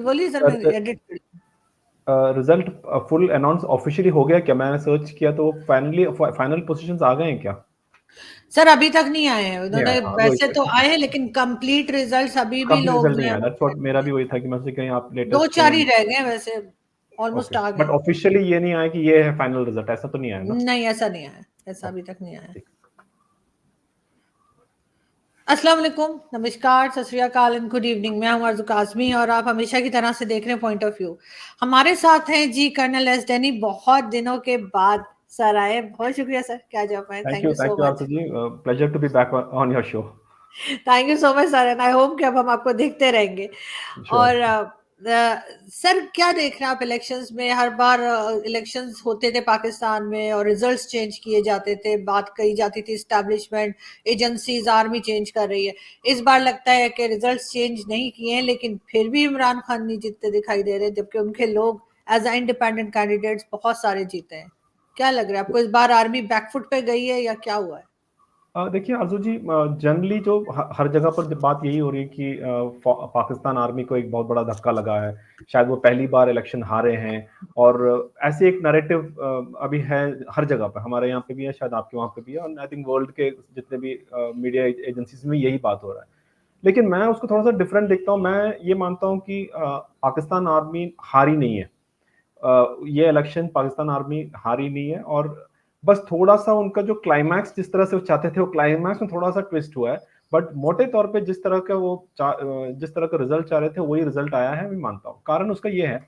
बोलिए सर, मैं एडिट कर रिजल्ट फुल अनाउंस ऑफिशियली हो गया क्या? मैंने सर्च किया तो फाइनल पोजीशंस आ गए हैं क्या? सर अभी तक नहीं आए हैं नहीं उन्होंने, आया, हाँ वही वैसे तो ठीक है। आए हैं लेकिन कंप्लीट रिजल्ट्स अभी भी कंप्लीट लोग रिजल्ट जो नहीं है आया, वो दैट्स व्हाट मेरा भी वही था कि मैं सोचा कहीं आप दो लेटेस्ट चार कहीं। ही रह गए हैं वैसे, ओके, ऑलमोस्ट आ बट गए। ऑफिशियली ये नहीं आया कि ये है फाइनल रिजल्ट, ऐसा तो नहीं आया ना? नहीं ऐसा नहीं आया, ऐसा अभी तक नहीं आया। ठीक। अस्सलाम वालेकुम, नमस्कार, सत श्री अकाल एंड गुड इवनिंग। मैं हूं अर्ज़ू काज़मी और आप हमेशा की तरह से देख रहे हैं पॉइंट ऑफ व्यू। हमारे साथ हैं जी कर्नल एस डैनी, बहुत दिनों के बाद सर आए, बहुत शुक्रिया सर, क्या जवाब है, thank you so thank you much. Aarti ji, pleasure to be back on your show. Thank you so much sir, and I hope कि अब हम आपको देखते रहेंगे। श्योर। और सर क्या देख रहे हैं आप इलेक्शंस में? हर बार इलेक्शंस होते थे पाकिस्तान में और रिजल्ट्स चेंज किए जाते थे, बात कही जाती थी इस्टेब्लिशमेंट, एजेंसीज, आर्मी चेंज कर रही है। इस बार लगता है कि रिजल्ट्स चेंज नहीं किए हैं लेकिन फिर भी इमरान खान नहीं जीतते दिखाई दे रहे, जबकि उनके लोग एज अ इंडिपेंडेंट कैंडिडेट्स बहुत सारे जीते हैं। क्या लग रहा है आपको, इस बार आर्मी बैकफुट पे गई है या क्या हुआ है? देखिए आरजू जी, जनरली जो हर जगह पर जब बात यही हो रही है कि पाकिस्तान आर्मी को एक बहुत बड़ा धक्का लगा है, शायद वो पहली बार इलेक्शन हारे हैं। और ऐसे एक नैरेटिव अभी है हर जगह पर, हमारे यहाँ पे भी है, शायद आपके वहाँ पे भी है, और आई थिंक वर्ल्ड के जितने भी मीडिया एजेंसीज में यही बात हो रहा है। लेकिन मैं उसको थोड़ा सा डिफरेंट देखता हूँ। मैं ये मानता हूँ कि पाकिस्तान आर्मी हारी नहीं है। ये इलेक्शन पाकिस्तान आर्मी हारी नहीं है, और बस थोड़ा सा उनका जो क्लाइमैक्स जिस तरह से वो चाहते थे, वो क्लाइमैक्स में थोड़ा सा ट्विस्ट हुआ है। बट मोटे तौर पे जिस तरह का जिस तरह का रिजल्ट चाह रहे थे वही रिजल्ट आया है, मैं मानता हूँ। कारण उसका ये है,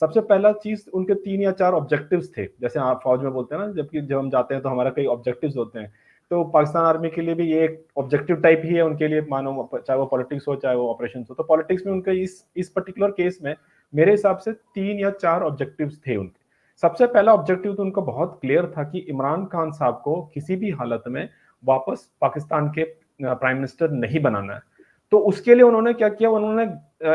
सबसे पहला चीज, उनके 3 या 4 ऑब्जेक्टिव्स थे, जैसे आप फौज में बोलते हैं ना, जबकि जब हम जाते हैं तो हमारा कई ऑब्जेक्टिव्स होते हैं। तो पाकिस्तान आर्मी के लिए भी ये एक ऑब्जेक्टिव टाइप ही है उनके लिए, मानो चाहे वो पॉलिटिक्स हो चाहे वो ऑपरेशन हो। तो पॉलिटिक्स में उनका इस पर्टिकुलर केस में मेरे हिसाब से 3 या 4 ऑब्जेक्टिव्स थे उनके। सबसे पहला ऑब्जेक्टिव तो उनका बहुत क्लियर था कि इमरान खान साहब को किसी भी हालत में वापस पाकिस्तान के प्राइम मिनिस्टर नहीं बनाना है। तो उसके लिए उन्होंने क्या किया, उन्होंने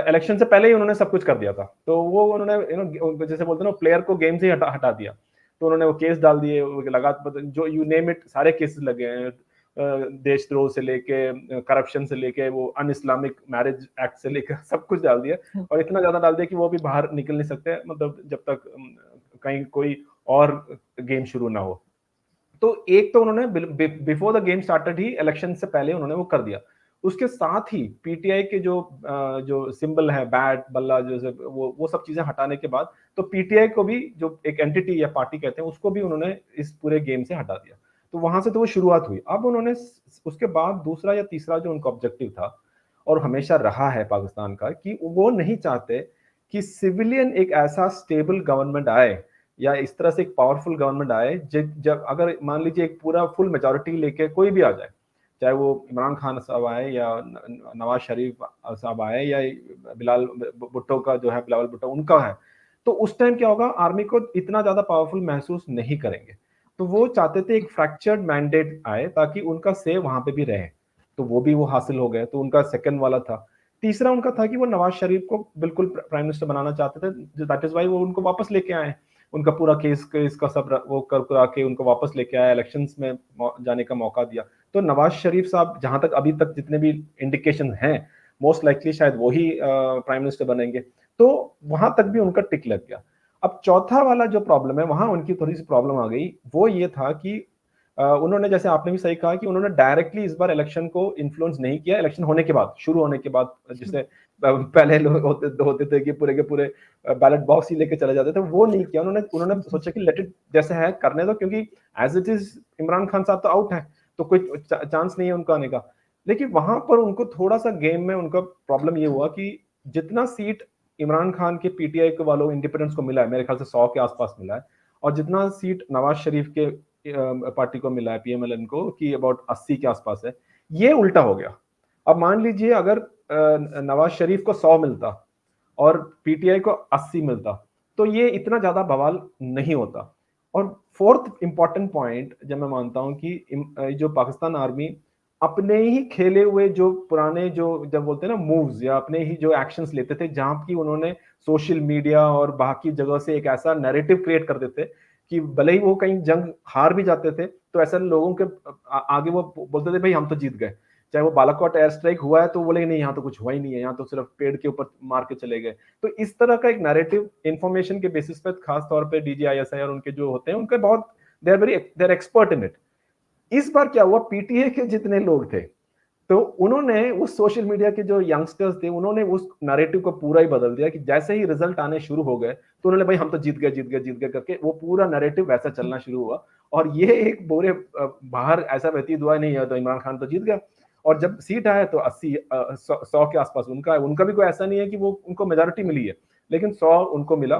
इलेक्शन से पहले ही उन्होंने सब कुछ कर दिया था। तो वो उन्होंने जैसे बोलते हैं ना, प्लेयर को गेम से ही हटा दिया। तो उन्होंने वो केस डाल दिए, लगा जो यू नेम इट, सारे केसेस लगे हैं, देशद्रोह से लेके करप्शन से लेके वो अन इस्लामिक मैरिज एक्ट से लेकर सब कुछ डाल दिया। और इतना ज्यादा डाल दिया कि वो भी बाहर निकल नहीं सकते, मतलब जब तक कहीं कोई और गेम शुरू ना हो। तो एक तो उन्होंने before the game started he, election से पहले उन्होंने वो कर दिया। उसके साथ ही पीटीआई के जो सिंबल है, बैट बल्ला, जो वो सब चीजें हटाने के बाद, तो पीटीआई को भी, जो एक एंटिटी या पार्टी कहते हैं, उसको भी उन्होंने इस पूरे गेम से हटा दिया। तो वहां से तो वो शुरुआत हुई। अब उन्होंने उसके बाद दूसरा या तीसरा जो उनका ऑब्जेक्टिव था, और हमेशा रहा है पाकिस्तान का, कि वो नहीं चाहते कि सिविलियन एक ऐसा स्टेबल गवर्नमेंट आए, या इस तरह से एक पावरफुल गवर्नमेंट आए, जब अगर मान लीजिए एक पूरा फुल मेजोरिटी लेके कोई भी आ जाए, चाहे वो इमरान खान साहब आए या नवाज शरीफ साहब आए या बिलाल भुट्टो का जो है, बिलावल भुट्टो उनका है, तो उस टाइम क्या होगा, आर्मी को इतना ज्यादा पावरफुल महसूस नहीं करेंगे। तो वो चाहते थे एक फ्रैक्चर्ड मैंडेट आए ताकि उनका से वहां पे भी रहे। तो वो भी वो हासिल हो गए, तो उनका सेकंड वाला था। तीसरा उनका था कि वो नवाज शरीफ को बिल्कुल प्राइम मिनिस्टर बनाना चाहते थे, दैट इज वाई वो उनको वापस लेके आए। उनका पूरा केस का सब वो कर करा के उनको वापस लेके आया, इलेक्शंस में जाने का मौका दिया। तो नवाज शरीफ साहब, जहां तक अभी तक जितने भी इंडिकेशन हैं, मोस्ट लाइकली शायद वही प्राइम मिनिस्टर बनेंगे। तो वहां तक भी उनका टिक लग गया। अब चौथा वाला जो प्रॉब्लम है, वहां उनकी थोड़ी सी प्रॉब्लम आ गई। वो ये था कि उन्होंने, जैसे आपने भी सही कहा, कि उन्होंने डायरेक्टली इस बार इलेक्शन को इन्फ्लुएंस नहीं किया। इलेक्शन होने के बाद, शुरू होने के बाद, जैसे पहले लोग होते थे कि पूरे के पूरे बैलेट बॉक्स ही लेके चले जाते थे, वो नहीं किया उन्होंने। उन्होंने सोचा कि लेट इट जैसे है करने दो, क्योंकि as it is Imran Khan sahab तो आउट है, तो कोई चांस नहीं है उनका आने का। लेकिन वहां पर उनको थोड़ा सा गेम में उनका प्रॉब्लम ये हुआ कि जितना सीट इमरान खान के पीटीआई के वालों इंडिपेंडेंस को मिला है, मेरे ख्याल से 100 के आसपास मिला है, और जितना सीट नवाज शरीफ के पार्टी को मिला है, पीएमएलएन को, कि अबाउट 80 के आसपास है, ये उल्टा हो गया। अब मान लीजिए अगर नवाज शरीफ को 100 मिलता और पीटीआई को 80 मिलता, तो ये इतना ज्यादा बवाल नहीं होता। और फोर्थ इंपॉर्टेंट पॉइंट जब मैं मानता हूं कि जो पाकिस्तान आर्मी अपने ही खेले हुए जो पुराने, जो जब बोलते हैं ना मूव्स, या अपने ही जो एक्शंस लेते थे, जहां की उन्होंने सोशल मीडिया और बाकी जगह से एक ऐसा नैरेटिव क्रिएट कर देते कि भले ही वो कहीं जंग हार भी जाते थे, तो ऐसे लोगों के आगे वो बोलते थे भाई हम तो जीत गए, चाहे वो बालाकोट एयर स्ट्राइक हुआ है तो बोले नहीं यहाँ तो कुछ हुआ ही नहीं है, यहाँ तो सिर्फ पेड़ के ऊपर मार के चले गए। तो इस तरह का एक नैरेटिव इन्फॉर्मेशन के बेसिस पे खास तौर पे डीजीआईएसआई और उनके जो होते हैं उनके बहुत they are expert in it. इस बार क्या हुआ, पीटीए के जितने लोग थे तो उन्होंने उस सोशल मीडिया के जो यंगस्टर्स थे उन्होंने उस नैरेटिव को पूरा ही बदल दिया कि जैसे ही रिजल्ट आने शुरू हो गए तो उन्होंने भाई हम तो जीत गए जीत गए जीत गए करके वो पूरा नैरेटिव वैसा चलना शुरू हुआ। और ये एक पूरे बाहर ऐसा व्यतीत हुआ नहीं है तो इमरान खान तो जीत गया। और जब सीट आया तो 80-100 के आसपास उनका उनका भी कोई ऐसा नहीं है कि वो उनको मेजोरिटी मिली है, लेकिन 100 उनको मिला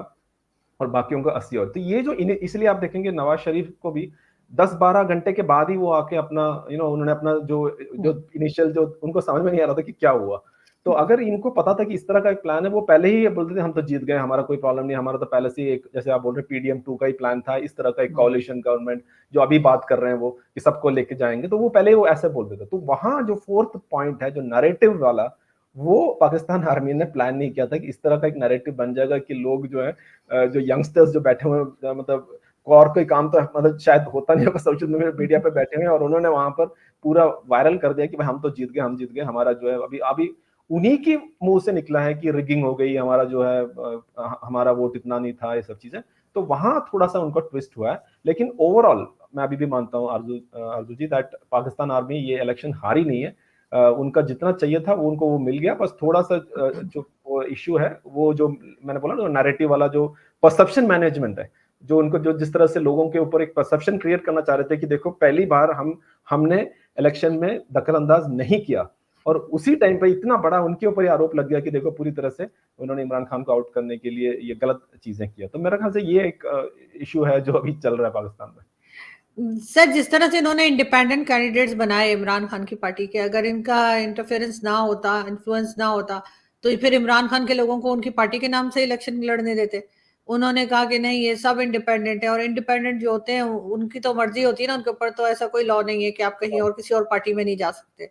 और बाकी उनका 80। और तो ये जो इसलिए आप देखेंगे नवाज शरीफ को भी 10-12 घंटे के बाद ही वो आके अपना उन्होंने अपना जो जो इनिशियल जो उनको समझ में नहीं आ रहा था कि क्या हुआ। तो अगर इनको पता था कि इस तरह का एक प्लान है, वो पहले ही बोलते थे हम तो जीत गए, हमारा कोई प्रॉब्लम नहीं, हमारा तो पहले से एक जैसे आप बोल रहे हैं पीडीएम 2 का ही प्लान था, इस तरह का एक कॉलिशन गवर्नमेंट जो अभी बात कर रहे हैं वो कि सबको लेके जाएंगे, तो वो पहले ही वो ऐसे बोलते थे। तो वहां जो फोर्थ पॉइंट है जो नैरेटिव वाला, वो पाकिस्तान आर्मी ने प्लान नहीं किया था कि इस तरह का एक नैरेटिव बन जाएगा कि लोग जो है जो यंगस्टर्स जो बैठे हुए मतलब और कोई काम तो मतलब शायद होता नहीं होगा सोशल मीडिया पे बैठे हुए, और उन्होंने वहां पर पूरा वायरल कर दिया कि भाई हम तो जीत गए हम जीत गए, हमारा जो है अभी अभी उन्हीं के मुंह से निकला है कि रिगिंग हो गई, हमारा जो है हमारा वोट इतना नहीं था, ये सब चीजें। तो वहां थोड़ा सा उनको ट्विस्ट हुआ है। लेकिन ओवरऑल मैं अभी भी मानता हूँ आरजू जी दैट पाकिस्तान आर्मी ये इलेक्शन हारी नहीं है। उनका जितना चाहिए था वो उनको वो मिल गया। बस थोड़ा सा जो इश्यू है वो जो मैंने बोला ना नैरेटिव वाला जो परसेप्शन मैनेजमेंट है, जो उनको जो जिस तरह से लोगों के ऊपर एक परसेप्शन क्रिएट करना चाह रहे थे कि देखो पहली बार हमने इलेक्शन में दखल अंदाज नहीं किया, और उसी टाइम पे इतना बड़ा उनके ऊपर आरोप लग गया कि देखो पूरी तरह से उन्होंने इमरान खान को आउट करने के लिए ये गलत चीजें किया। तो मेरे ख्याल से ये एक इश्यू है जो अभी चल रहा है पाकिस्तान में। सर जिस तरह से इन्होंने इंडिपेंडेंट कैंडिडेट्स बनाए इमरान खान की पार्टी के, अगर इनका इंटरफेरेंस ना होता, इन्फ्लुएंस ना होता, तो फिर इमरान खान के लोगों को उनकी पार्टी के नाम से इलेक्शन लड़ने देते। उन्होंने कहा कि नहीं ये सब इंडिपेंडेंट है, और इंडिपेंडेंट जो होते हैं उनकी तो मर्जी होती है ना, उनके ऊपर तो ऐसा कोई लॉ नहीं है कि आप कहीं और किसी और पार्टी में नहीं जा सकते।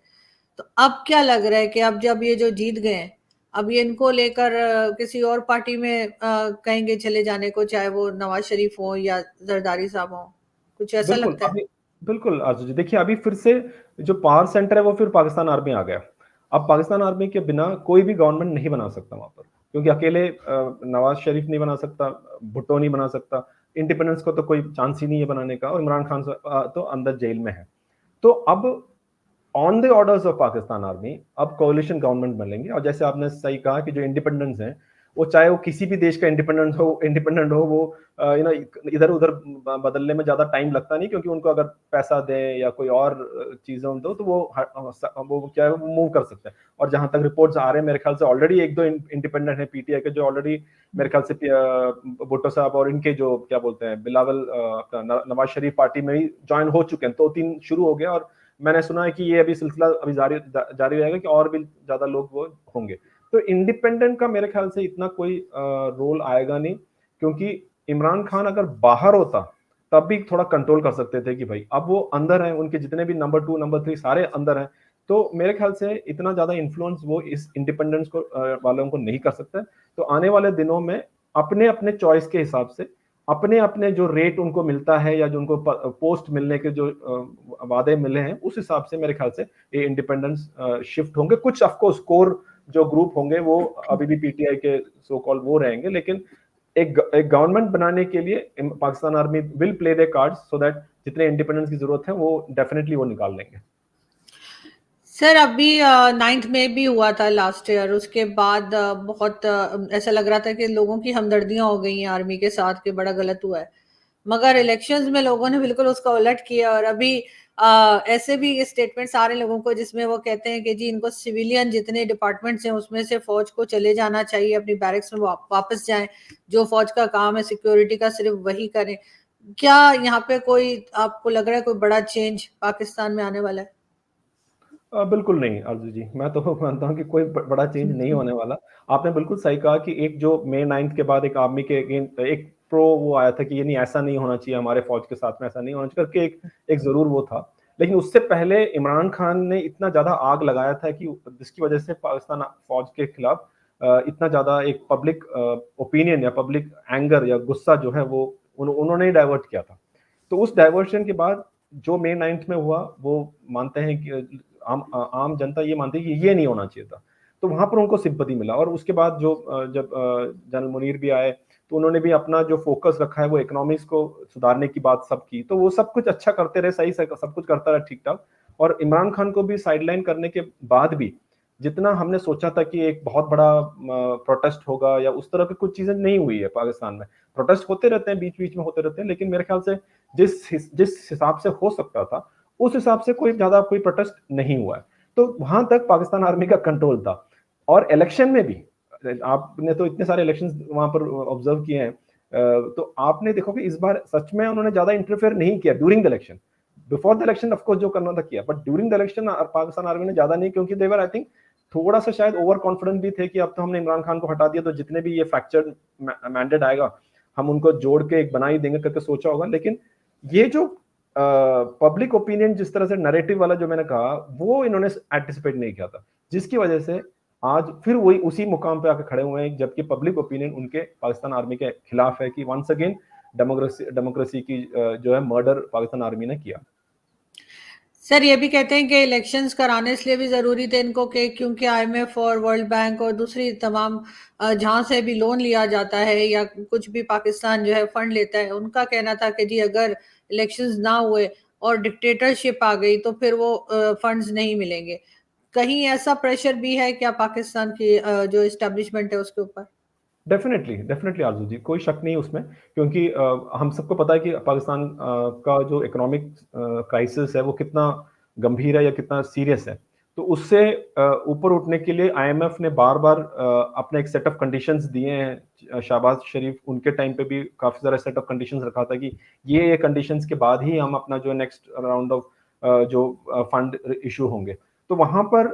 तो अब क्या लग रहा है कि अब जब ये जो जीत गए हैं, अब ये इनको लेकर किसी और पार्टी में कहेंगे चले जाने को, चाहे वो नवाज शरीफ हो या जरदारी साहब हो, कुछ ऐसा बिल्कुल लगता है? अभी बिल्कुल आजू जी, देखिए अभी फिर से जो पावर सेंटर है वो फिर पाकिस्तान आर्मी आ गया। अब पाकिस्तान आर्मी के बिना कोई भी गवर्नमेंट नहीं बना सकता वहां पर, क्योंकि अकेले नवाज शरीफ नहीं बना सकता, भुट्टो नहीं बना सकता, इंडिपेंडेंस को तो कोई चांस ही नहीं है बनाने का, और इमरान खान तो अंदर जेल में है। तो अब on the orders of Pakistan army अब कोalition गवर्नमेंट बनेंगे। और जैसे आपने सही कहा कि जो इंडिपेंडेंस हैं वो चाहे वो किसी भी देश का इंडिपेंडेंट हो वो इधर उधर बदलने में ज्यादा टाइम लगता नहीं, क्योंकि उनको अगर पैसा दें या कोई और चीजें दो तो वो क्या है वो मूव कर सकते हैं। और जहां तक रिपोर्ट्स आ रहे हैं मेरे ख्याल से ऑलरेडी एक दो इंडिपेंडेंट है पीटीआई के जो ऑलरेडी मेरे ख्याल से भुट्टो साहब और इनके जो क्या बोलते हैं बिलावल अपना नवाज शरीफ पार्टी में ही ज्वाइन हो चुके हैं, 2-3 शुरू हो गए, और मैंने सुना है कि ये अभी सिलसिला अभी जारी रहेगा कि और भी ज्यादा लोग वो होंगे। तो इंडिपेंडेंट का मेरे ख्याल से इतना कोई रोल आएगा नहीं, क्योंकि इमरान खान अगर बाहर होता तब भी थोड़ा कंट्रोल कर सकते थे कि भाई अब वो अंदर हैं, उनके जितने भी नंबर 2 नंबर 3 सारे अंदर हैं, तो मेरे ख्याल से इतना ज्यादा इन्फ्लुएंस वो इस इंडिपेंडेंस को वालों को नहीं कर सकते। तो आने वाले दिनों में अपने अपने चॉइस के हिसाब से अपने अपने जो रेट उनको मिलता है या जो उनको पोस्ट मिलने के जो वादे मिले हैं उस हिसाब से मेरे ख्याल से ये इंडिपेंडेंस शिफ्ट होंगे। कुछ ऑफकोर्स कोर जो ग्रुप होंगे वो अभी भी पीटीआई के सो कॉल वो रहेंगे, लेकिन एक गवर्नमेंट बनाने के लिए Pakistan army will play their cards so that जितने इंडिपेंडेंस की जरूरत है वो डेफिनेटली वो निकाल लेंगे। सर अभी 9th में भी हुआ था लास्ट ईयर, उसके बाद बहुत ऐसा लग रहा था कि लोगों की हमदर्दियां हो गई हैं आर्मी के साथ कि बड़ा गलत हुआ है, मगर इलेक्शंस में लोगों ने बिल्कुल उसका उलट किया। और अभी ऐसे भी स्टेटमेंट्स आ रहे लोगों को जिसमें वो कहते हैं कि जी इनको सिविलियन जितने डिपार्टमेंट्स हैं उसमें से फौज को चले जाना चाहिए, अपनी बैरक्स में वापस जाएं, जो फौज का काम है सिक्योरिटी का सिर्फ वही करें। क्या यहाँ पे कोई आपको लग रहा है कोई बड़ा चेंज पाकिस्तान में आने वाला है? बिल्कुल नहीं आरजू जी, मैं तो मानता हूँ कि कोई बड़ा चेंज नहीं होने वाला। आपने बिल्कुल सही कहा कि एक जो May 9 के बाद एक आर्मी के अगेंस्ट एक प्रो वो आया था कि ये नहीं ऐसा नहीं होना चाहिए, हमारे फौज के साथ में ऐसा नहीं होना चाहिए करके एक एक जरूर वो था। लेकिन उससे पहले इमरान खान ने इतना ज्यादा आग लगाया था कि जिसकी वजह से पाकिस्तान फौज के खिलाफ इतना ज्यादा एक पब्लिक ओपिनियन या पब्लिक एंगर या गुस्सा जो है वो उन्होंने डाइवर्ट किया था। तो उस डाइवर्शन के बाद जो May 9 में हुआ वो मानते हैं कि आम जनता ये मानती है कि ये नहीं होना चाहिए था। तो वहां पर उनको सिंपैथी मिला। और उसके बाद जब जनरल मुनीर भी आए तो उन्होंने भी अपना जो फोकस रखा है वो इकोनॉमिक्स को सुधारने की बात सब की, तो वो सब कुछ अच्छा करते रहे, सही सब कुछ करता रहा ठीक ठाक। और इमरान खान को भी साइडलाइन करने के बाद भी जितना हमने सोचा था कि एक बहुत बड़ा प्रोटेस्ट होगा या उस तरह की कुछ चीजें नहीं हुई है पाकिस्तान में। प्रोटेस्ट होते रहते हैं, बीच बीच में होते रहते हैं, लेकिन मेरे ख्याल से जिस हिसाब से हो सकता था उस हिसाब से कोई प्रोटेस्ट नहीं हुआ है। तो वहां तक पाकिस्तान आर्मी का कंट्रोल था। और इलेक्शन में भी आपने तो इतने सारे इलेक्शन वहां पर ऑब्जर्व किए हैं, तो आपने देखो कि इस बार सच में उन्होंने ज्यादा इंटरफेयर नहीं किया during the election. Before the election of course जो करना था किया, but during the election Pakistan army ने ज्यादा नहीं, क्योंकि देवर आई थिंक थोड़ा सा शायद ओवर कॉन्फिडेंट भी थे कि अब तो हमने इमरान खान को हटा दिया तो जितने भी ये फ्रैक्चर मैंडेट आएगा हम उनको जोड़ के एक बना ही देंगे करके सोचा होगा। लेकिन ये जो पब्लिक ओपिनियन जिस तरह से नैरेटिव वाला जो मैंने कहा वो इन्होंने एंटिसिपेट नहीं किया था, जिसकी वजह से आज फिर वही उसी मुकाम पे आके खड़े हुए हैं, जबकि पब्लिक ओपिनियन उनके पाकिस्तान आर्मी के खिलाफ है कि वंस अगेन डेमोक्रेसी की जो है मर्डर पाकिस्तान आर्मी ने किया। सर ये भी कहते हैं कि इलेक्शंस कराने इसलिए भी जरूरी थे इनको कि क्योंकि आईएमएफ और वर्ल्ड बैंक और दूसरी तमाम जहां से भी लोन लिया जाता है या कुछ भी पाकिस्तान जो है फंड लेता है, उनका कहना था कि जी अगर इलेक्शंस ना हुए और डिक्टेटरशिप आ गई तो फिर वो फंड्स नहीं मिलेंगे। कहीं ऐसा प्रेशर भी है क्या पाकिस्तान की जो एस्टेब्लिशमेंट है उसके ऊपर? डेफिनेटली डेफिनेटली आरजू जी, कोई शक नहीं उसमें, क्योंकि हम सबको पता है कि पाकिस्तान का जो इकोनॉमिक क्राइसिस है वो कितना गंभीर है या कितना सीरियस है। तो उससे ऊपर उठने के लिए आईएमएफ ने बार बार अपने एक सेट ऑफ कंडीशंस दिए हैं। शहबाज शरीफ उनके टाइम पे भी काफी सारा सेट ऑफ कंडीशंस रखा था कि ये कंडीशंस के बाद ही हम अपना जो नेक्स्ट राउंड ऑफ जो फंड इशू होंगे। तो वहां पर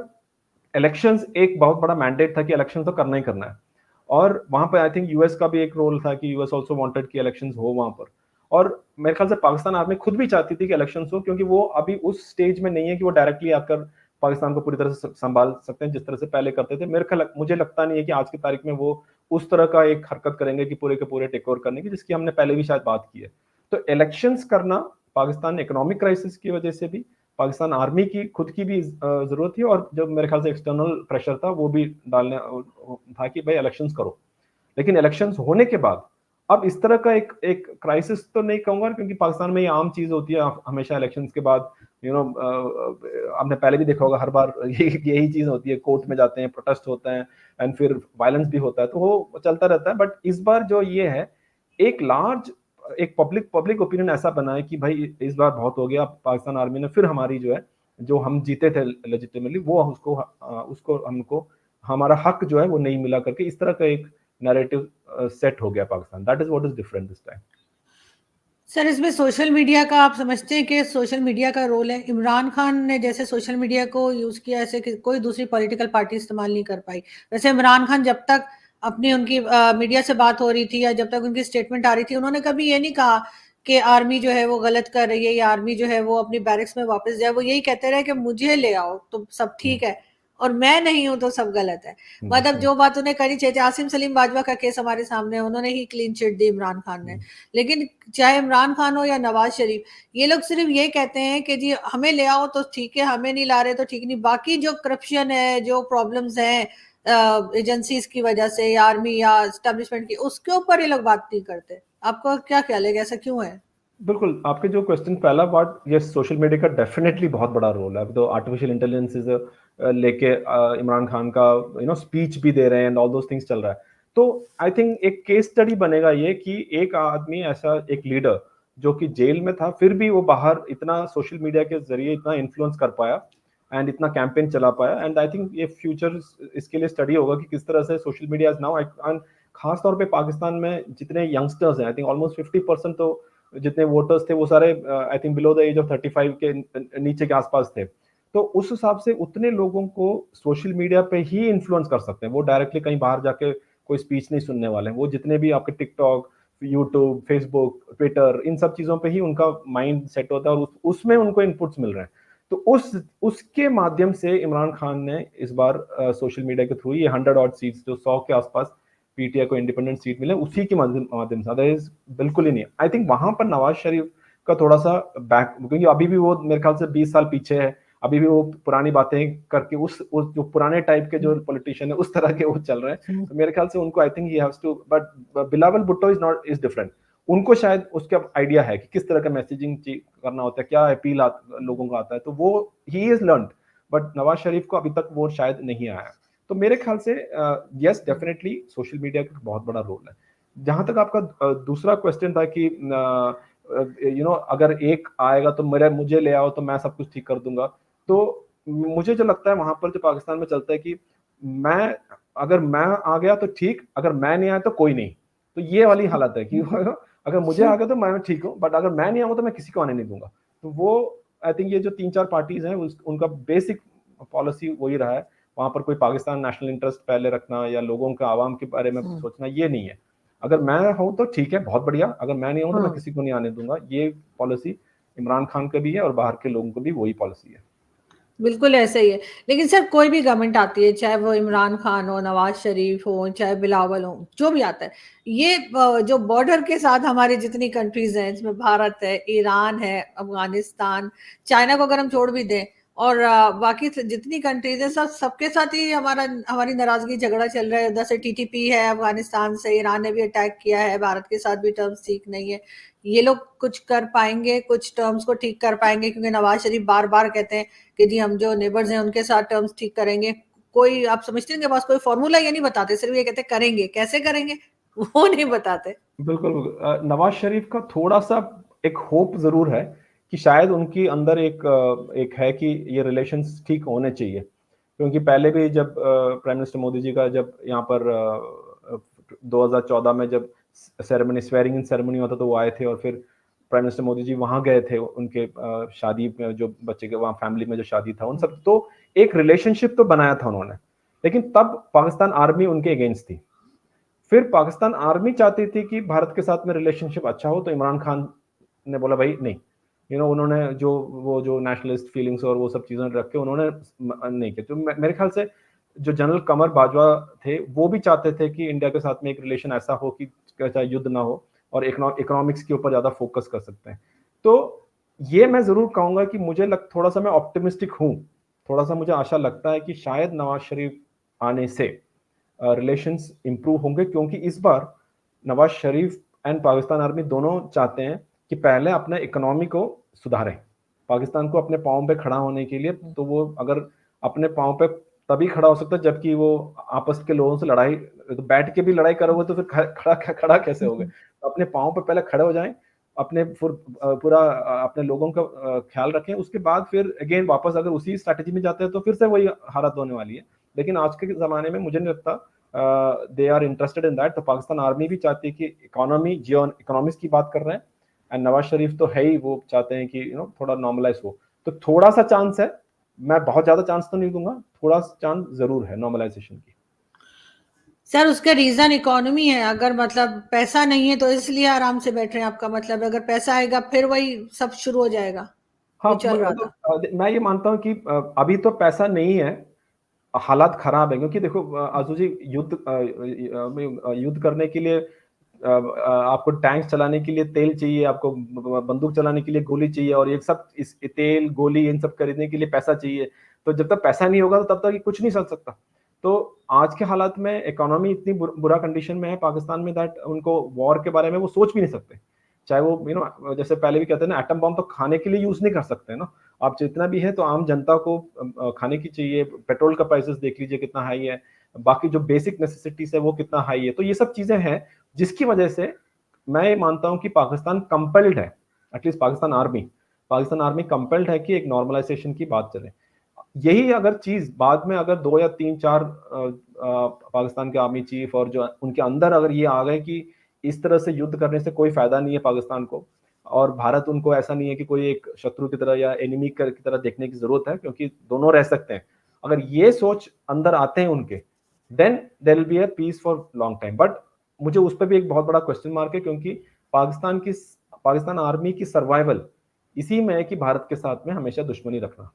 इलेक्शंस एक बहुत बड़ा मैंडेट था कि इलेक्शन तो करना ही करना है। और वहां पर आई थिंक यूएस का भी एक रोल था कि यूएस आल्सो वांटेड कि इलेक्शंस हो वहां पर। और मेरे ख्याल से पाकिस्तान आर्मी खुद भी चाहती थी कि इलेक्शंस हो, क्योंकि वो अभी उस स्टेज में नहीं है कि वो डायरेक्टली आकर पाकिस्तान को पूरी तरह से संभाल सकते हैं जिस तरह से पहले करते थे। मुझे लगता नहीं है कि आज की तारीख में वो उस तरह का एक हरकत करेंगे कि पूरे के पूरे टेक ओवर करने की, जिसकी हमने पहले भी शायद बात की है। तो इलेक्शंस करना पाकिस्तान इकोनॉमिक क्राइसिस की वजह से भी, पाकिस्तान आर्मी की खुद की भी जरूरत थी, और जब मेरे ख्याल से एक्सटर्नल प्रेशर था वो भी डालने था कि भाई इलेक्शंस करो। लेकिन इलेक्शंस होने के बाद अब इस तरह का एक एक क्राइसिस तो नहीं कहूंगा, क्योंकि पाकिस्तान में ये आम चीज होती है हमेशा इलेक्शंस के बाद। आपने पहले भी देखा होगा हर बार यही चीज होती है, कोर्ट में जाते हैं, प्रोटेस्ट होते हैं, एंड फिर वायलेंस भी होता है, तो वो चलता रहता है। बट इस बार जो ये है, एक लार्ज एक पब्लिक ओपिनियन ऐसा बना है कि भाई इस बार बहुत हो गया, पाकिस्तान आर्मी ने फिर हमारी जो है, जो हम जीते थे लेजिटिमेटली, वो उसको हमको हमारा हक जो है वो नहीं मिला करके इस तरह का एक नैरेटिव सेट हो गया Pakistan. That is what is different this time. Sir इसमें सोशल मीडिया का आप समझते हैं कि सोशल मीडिया का रोल है? इमरान खान ने जैसे सोशल मीडिया को यूज किया ऐसे कि कोई दूसरी पॉलिटिकल पार्टी इस्तेमाल नहीं कर पाई। वैसे इमरान खान जब तक अपनी उनकी मीडिया से बात हो रही थी या जब तक उनकी स्टेटमेंट आ रही थी, उन्होंने कभी ये नहीं कहा कि आर्मी जो है वो गलत कर रही है या आर्मी जो है वो अपनी बैरक्स में वापस जाए। वो यही कहते रहे कि मुझे ले आओ तो सब ठीक है और मैं नहीं हूं तो सब गलत है। मतलब जो बात उन्हें करनी चाहिए। आसिम सलीम बाजवा का केस हमारे सामने है, उन्होंने ही क्लीन चिट दी इमरान खान ने। लेकिन चाहे इमरान खान हो या नवाज शरीफ, ये लोग सिर्फ ये कहते हैं कि जी हमें ले आओ तो ठीक है, हमें नहीं ला रहे तो ठीक नहीं। बाकी जो करप्शन है, जो प्रॉब्लम्स हैं एजेंसीज की वजह से या आर्मी या स्टैब्लिशमेंट की, उसके ऊपर ये लोग बात नहीं करते। आपको क्या ख्याल है, ऐसा क्यों है? बिल्कुल, आपके जो क्वेश्चन पहला पार्ट, ये सोशल मीडिया का डेफिनेटली बहुत बड़ा रोल है। अभी तो आर्टिफिशियल इंटेलिजेंस लेके इमरान खान का स्पीच भी दे रहे हैं, ऑल दोस थिंग्स चल रहा है। तो आई थिंक एक केस स्टडी बनेगा ये कि एक आदमी ऐसा, एक लीडर जो कि जेल में था, फिर भी वो बाहर इतना सोशल मीडिया के जरिए इतना इन्फ्लुएंस कर पाया एंड इतना कैंपेन चला पाया। एंड आई थिंक ये फ्यूचर इसके लिए स्टडी होगा कि किस तरह से social media is now, and खास तौर पे पाकिस्तान में जितने यंगस्टर्स हैं, आई थिंक ऑलमोस्ट 50% तो जितने वोटर्स थे वो सारे I think below the age of 35 के नीचे के आसपास थे। तो उस हिसाब से उतने लोगों को सोशल मीडिया पे ही इन्फ्लुएंस कर सकते हैं। वो डायरेक्टली कहीं बाहर जाके कोई स्पीच नहीं सुनने वाले हैं। वो जितने भी आपके टिकटॉक, यूट्यूब, फेसबुक, ट्विटर, इन सब चीजों पे ही उनका माइंड सेट होता है और उसमें उनको इनपुट्स मिल रहे हैं। तो उसके माध्यम से इमरान खान ने इस बार सोशल मीडिया के थ्रू ये 100 ऑड सीट्स, जो 100 के आसपास पीटीआई को इंडिपेंडेंट सीट मिले, उसी के माध्यम से, अदरवाइज बिल्कुल ही नहीं। आई थिंक वहां पर नवाज शरीफ का थोड़ा सा बैक, क्योंकि अभी भी वो मेरे ख्याल से 20 साल पीछे है अभी भी वो पुरानी बातें करके उस जो पुराने टाइप के जो पॉलिटिशियन है उस तरह के वो चल रहे हैं। तो मेरे ख्याल से उनको I think he haves to, but Bilawal Bhutto is different. उनको शायद उसका आइडिया है कि किस तरह का मैसेजिंग करना होता है, क्या अपील लोगों का आता है, तो वो he is learn. But Nawaz Sharif को अभी तक वो शायद नहीं आया। तो मेरे ख्याल से यस डेफिनेटली सोशल मीडिया का बहुत बड़ा रोल है। जहां तक आपका दूसरा क्वेश्चन था कि अगर एक आएगा तो मुझे ले आओ तो मैं सब कुछ ठीक कर दूंगा, तो मुझे जो लगता है वहां पर जो पाकिस्तान में चलता है कि अगर मैं आ गया तो ठीक, अगर मैं नहीं आया तो कोई नहीं। तो ये वाली हालत है कि अगर मुझे आ गया तो मैं ठीक हूँ, बट अगर मैं नहीं आऊँ तो मैं किसी को आने नहीं दूंगा। तो वो आई थिंक ये जो 3-4 पार्टीज हैं उनका बेसिक पॉलिसी वही रहा है। वहां पर कोई पाकिस्तान नेशनल इंटरेस्ट पहले रखना या लोगों के आवाम के बारे में सोचना ये नहीं है। अगर मैं हूं तो ठीक है, बहुत बढ़िया, अगर मैं नहीं हूं तो मैं किसी को नहीं आने दूंगा। ये पॉलिसी इमरान खान का भी है और बाहर के लोगों को भी वही पॉलिसी है। बिल्कुल ऐसा ही है। लेकिन सर कोई भी गवर्नमेंट आती है, चाहे वो इमरान खान हो, नवाज शरीफ हो, चाहे बिलावल हो, जो भी आता है, ये जो बॉर्डर के साथ हमारी जितनी कंट्रीज हैं, इसमें भारत है, ईरान है, अफगानिस्तान, चाइना को अगर हम छोड़ भी दें, और बाकी जितनी कंट्रीज है, सब सबके साथ ही हमारी नाराजगी झगड़ा चल रहा है। उधर से टीटीपी है, अफगानिस्तान से ईरान ने भी अटैक किया है, भारत के साथ भी टर्म्स ठीक नहीं है। ये लोग कुछ कर पाएंगे, कुछ टर्म्स को ठीक कर पाएंगे? क्योंकि नवाज शरीफ बार बार कहते हैं कि जी हम जो नेबर्स हैं उनके साथ टर्म्स ठीक करेंगे। कोई आप समझते हैं, बस कोई फॉर्मूला ये नहीं बताते, सिर्फ ये कहते करेंगे, कैसे करेंगे वो नहीं बताते। बिल्कुल नवाज शरीफ का थोड़ा सा एक होप जरूर है कि शायद उनकी अंदर एक है कि ये रिलेशंस ठीक होने चाहिए। क्योंकि पहले भी जब प्राइम मिनिस्टर मोदी जी का जब यहाँ पर 2014 में जब सेरेमनी स्वेरिंग इन सेरेमनी होता तो वो आए थे, और फिर प्राइम मिनिस्टर मोदी जी वहां गए थे उनके शादी में, जो बच्चे के वहां फैमिली में जो शादी था उन सब, तो एक रिलेशनशिप तो बनाया था उन्होंने। लेकिन तब पाकिस्तान आर्मी उनके अगेंस्ट थी। फिर पाकिस्तान आर्मी चाहती थी कि भारत के साथ में रिलेशनशिप अच्छा हो, तो इमरान खान ने बोला भाई नहीं, उन्होंने जो नेशनलिस्ट फीलिंग्स और वो सब चीजें रख के उन्होंने नहीं किया। तो मेरे ख्याल से जो जनरल कमर बाजवा थे वो भी चाहते थे कि इंडिया के साथ में एक रिलेशन ऐसा हो कि चाहे युद्ध ना हो और इकोनॉमिक्स के ऊपर ज्यादा फोकस कर सकते हैं। तो ये मैं जरूर कहूंगा कि थोड़ा सा मैं ऑप्टिमिस्टिक हूँ। थोड़ा सा मुझे आशा लगता है कि शायद नवाज शरीफ आने से रिलेशंस इंप्रूव होंगे, क्योंकि इस बार नवाज शरीफ एंड पाकिस्तान आर्मी दोनों चाहते हैं कि पहले अपने इकोनॉमी को सुधारें। पाकिस्तान को अपने पाँव पे खड़ा होने के लिए, तो वो अगर अपने पाँव पे तभी खड़ा हो सकता है जबकि वो आपस के लोगों से लड़ाई, तो बैठ के भी लड़ाई करोगे तो फिर खड़ा कैसे होगे। तो अपने पाँव पे पहले खड़े हो जाएं, अपने पूरा अपने लोगों का ख्याल रखें, उसके बाद फिर अगेन वापस अगर उसी स्ट्रैटेजी में जाते हैं तो फिर से वही हालत होने वाली है। लेकिन आज के ज़माने में मुझे नहीं लगता they are interested in that. तो पाकिस्तान आर्मी भी चाहती है कि इकोनॉमिक्स की बात कर रहे हैं, एंड नवाज शरीफ तो है ही, वो चाहते हैं कि थोड़ा नॉर्मलाइज हो। तो थोड़ा सा चांस है, मैं बहुत ज्यादा चांस तो नहीं दूंगा, थोड़ा चांस जरूर है नॉर्मलाइजेशन की। सर उसका रीजन इकोनॉमी है। अगर मतलब पैसा नहीं है तो इसलिए आराम से बैठ रहे हैं, आपका मतलब है? अगर पैसा आएगा फिर वही सब शुरू हो जाएगा हाँ, जो चल रहा था। मैं ये मानता हूँ कि अभी तो पैसा नहीं है, हालात खराब है। क्योंकि देखो आजू जी, युद्ध करने के लिए आपको टैंक चलाने के लिए तेल चाहिए, आपको बंदूक चलाने के लिए गोली चाहिए, और ये सब इस तेल गोली इन सब खरीदने के लिए पैसा चाहिए। तो जब तक पैसा नहीं होगा तो तब तक ये कुछ नहीं चल सकता। तो आज के हालात में इकोनॉमी इतनी बुरा कंडीशन में है पाकिस्तान में, दैट उनको वॉर के बारे में वो सोच भी नहीं सकते। चाहे वो जैसे पहले भी कहते हैं ना, एटम बम तो खाने के लिए यूज नहीं कर सकते ना। आप जितना भी है तो आम जनता को खाने की चाहिए। पेट्रोल का प्राइसेस देख लीजिए कितना हाई है, बाकी जो बेसिक नेसेसिटीज है वो कितना हाई है। तो ये सब चीजें हैं जिसकी वजह से मैं ये मानता हूं कि पाकिस्तान कंपेल्ड है, एटलीस्ट पाकिस्तान आर्मी कंपेल्ड है कि एक नॉर्मलाइजेशन की बात चले। यही अगर चीज बाद में अगर 2 या 3-4 पाकिस्तान के आर्मी चीफ और जो उनके अंदर अगर ये आ गए कि इस तरह से युद्ध करने से कोई फायदा नहीं है पाकिस्तान को, और भारत उनको ऐसा नहीं है कि कोई एक शत्रु की तरह या एनिमी की तरह देखने की जरूरत है, क्योंकि दोनों रह सकते हैं। अगर ये सोच अंदर आते हैं उनके, then there will be a peace for long time. But मुझे उस पर भी एक बहुत बड़ा क्वेश्चन मार्क है, क्योंकि पाकिस्तान आर्मी की सर्वाइवल इसी में है कि भारत के साथ में हमेशा दुश्मनी रखना।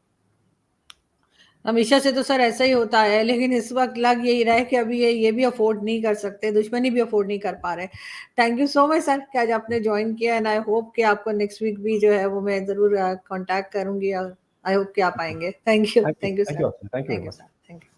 हमेशा से तो सर ऐसा ही होता है, लेकिन इस वक्त लग यही रहा है कि अभी ये भी अफोर्ड नहीं कर सकते, दुश्मनी भी अफोर्ड नहीं कर पा रहे। Thank you so much sir कि आज आपने ज्वाइन किया, एंड आई होप कि आपको नेक्स्ट वीक भी जो है वो मैं जरूर कांटेक्ट करूंगी। आई होप कि आप आएंगे। Thank you thank you sir. Thank you thank very you much. Sir. Thank you.